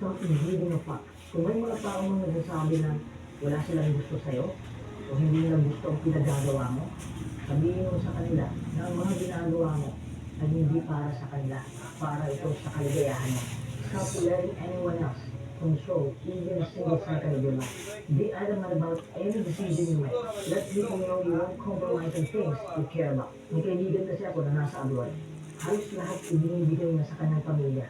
stop giving a fuck. Kung may mga tao mong nagsasabi na wala silang gusto sa'yo, o hindi nila gusto ang pinagagawa mo, sabihin mo sa kanila na ang mga ginagawa mo ay hindi para sa kanila, para ito sa kaligayahan mo. Stop letting anyone else control even a single second of your life. Be adamant about any decision you make. Let people know you won't compromise on things you care about. May kaibigan kasi ako na nasa abroad. Halos lahat ibinibigay na sa kanyang pamilya.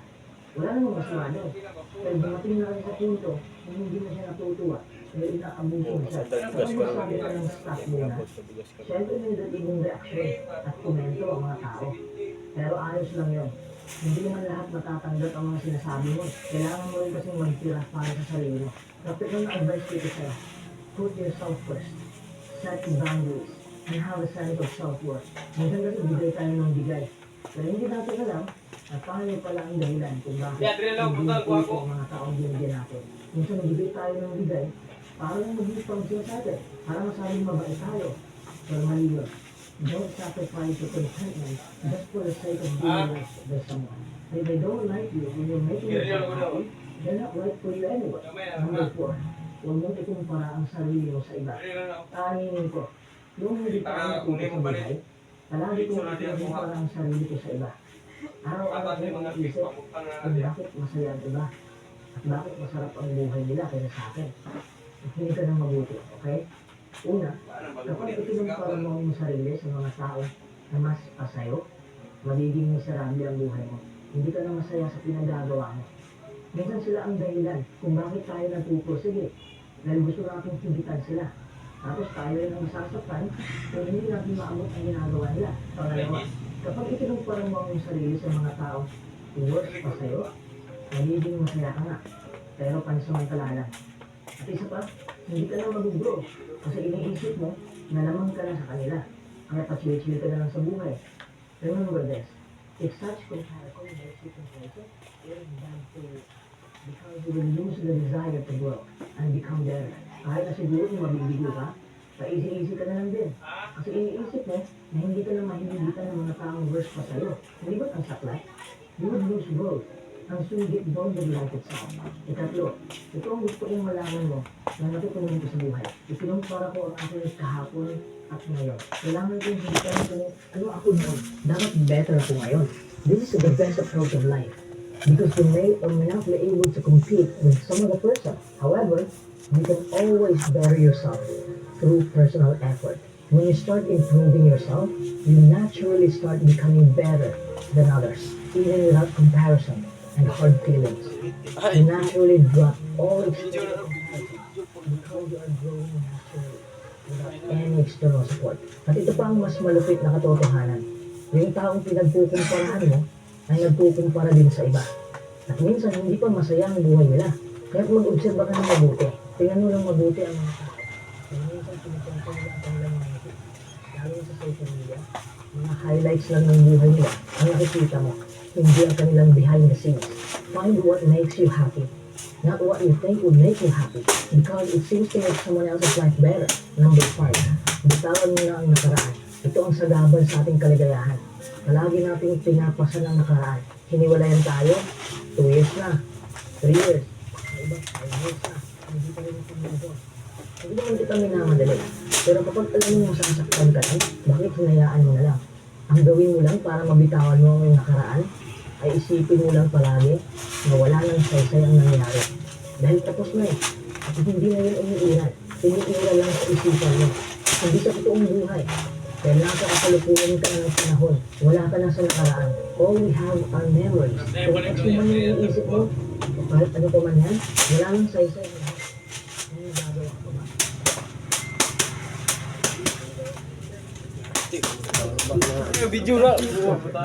Wala namang masama doon. Pero dumating na kasi sa punto na hindi na siya natutuwa. Pero inaabuso na siya. Kapag masabi ka ng stop muna, syempre may datibong reaksyon at komento ang mga tao. Pero ayos lang yun. Hindi naman lahat matatanggap ang mga sinasabi mo. Kailangan mo rin kasing magtira para sa sarili mo. Kapag yung advice dito sa'yo, put yourself first. Set boundaries. And have a sense of self-worth. Minsan kasi bigay tayo ng bigay. Pero hindi natin alam at paano pala ang dahilan kung bakit hindi natin ang mga taong binigyan natin. Minsan nagbigay tayo ng bigay para lang mag-ipang sila sa atin. Para masabing mabait tayo. Pero mali yun. Don't sacrifice your contentment just for the sake of being liked by someone. If they don't like you when you're making yourself happy, they're not right for you anyway. Number 4, huwag mong ikumpara ang sarili mo sa iba. Kaaninin ko, yung hindi pa ako sa buhay, palagi kong ikumpara ang sarili ko sa iba. Araw-araw ko mga isip kung bakit masaya ang iba at bakit masarap ang buhay nila kaysa sa akin. Hindi ka nang mabuti, okay? Una, kapag ikinumpara mo ang sarili sa mga tao na mas pasayo, magiging miserable ang buhay mo. Hindi ka na masaya sa pinagagawa mo. Minsan sila ang dahilan kung bakit tayo nagpupursige. Dahil gusto natin higitan sila. Tapos tayo rin ang masasaktan kung hindi natin maamot ang ginagawa nila. Pangalawa, kapag ikinumpara mo ang sarili sa mga tao worse pa sa'yo, magiging masaya ka nga. Pero pansamantala lang. At isa pa, hindi ka na mag-grow kasi iniisip mo na lamang ka na sa kanila. Kaya pa-chill-chill ka na lang sa buhay. Remember this, if such comparison makes you complacent, it is bad for you. Because you will lose the desire to grow and become better. Kahit na siguro kung mabibigo ka, pa-easy-easy ka na lang din. Kasi iniisip mo na hindi ka na mahihigitan ng mga taong worse pa sa'yo. Hindi ba't ang saklat? You would lose growth. Ang sungit doon the life itself. Ikatlo, ito ang gusto kong malaman mo na natutunan ko sa buhay. Ikinumpara ko ang aking kahapon at ngayon. Kailangan kong higitan ko ano ako noon. Dapat better ako ngayon. This is the best approach of life. Because you may or may not be able to compete with some other person. However, you can always better yourself through personal effort. When you start improving yourself, you naturally start becoming better than others, even without comparison and hard feelings. You naturally drop all external comparison because you are growing naturally without any external support. At ito pa ang mas malupit na katotohanan. Yung taong pinagkukumparahan mo ay nagkukumpara din sa iba. At minsan hindi pa masaya ang buhay nila. Kaya kung mag-obserba ka ng mabuti, tingnan mo lang mabuti ang mga tao. Kaya minsan sinikwento nila ang kanilang mga ngiti. Lalo sa social media, mga highlights lang ng buhay nila ang nakikita mo. Hindi ang kanilang behind the scenes. Find what makes you happy, not what you think would make you happy, because it seems to make someone else's life better. Number 5, bitawan mo na ang nakaraan. Ito ang sagabal sa ating kaligayahan. Palagi nating pinapasan ang nakaraan. Hiniwalayan tayo, 2 years na, 3 years, iba, 5 years na, hindi tayo nakamove on. Hindi naman kita minamadali. Pero kapag alam mo yung sasaktan ka lang, bakit hinayaan mo na lang? Ang gawin mo lang para mabitawan mo ang nakaraan, ay isipin mo lang palagi na wala nang saysay ang nangyari. Dahil tapos na eh. At hindi na yun umiiral. Umiiral lang sa isipan mo. Hindi sa totoong buhay. Dahil nasa kasalukuyan ka ng panahon. Wala ka na sa nakaraan. All we have are memories. Kung X naman yung iniisip mo, kahit ano pa man yan, wala nang saysay. Ano gagawa ko ba? Video na.